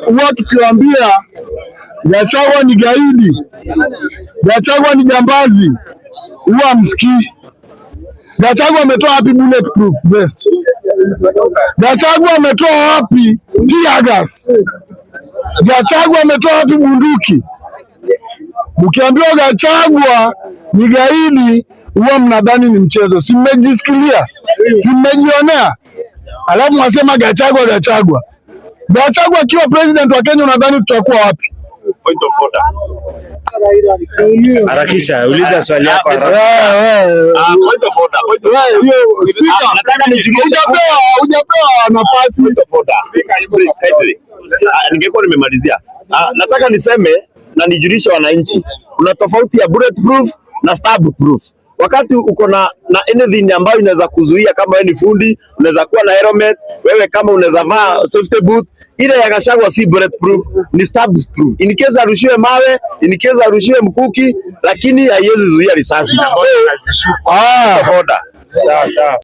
Huwa tukiwaambia Gachagua ni gaidi, Gachagua ni jambazi, huwa msikii. Gachagua ametoa wapi bulletproof vest? Gachagua ametoa wapi tear gas? Gachagua ametoa wapi bunduki? Mkiambiwa Gachagua ni gaidi, huwa mnadhani ni mchezo. Si mmejisikilia? Si mmejionea? Alafu mwasema Gachagua. Gachagua akiwa president wa Kenya, unadhani tutakuwa wapi? Point of order. Harakisha, uliza swali yako. Point of order. Nataka nijulishe Hujapewa nafasi. Point of order. Please, kindly. Ningekuwa nimemalizia. Nataka niseme na nijulishe wananchi, kuna tofauti ya bulletproof na stab-proof. Wakati uko na anything ambayo inaweza kuzuia, kama wewe ni fundi, unaweza kuwa na helmet, wewe kama unaweza vaa safety boot. Ile ya Gachagua si bulletproof, ni stab-proof. In case arushiwe mawe, in case arushiwe mkuki, lakini haiwezi zuia risasi. Sawa.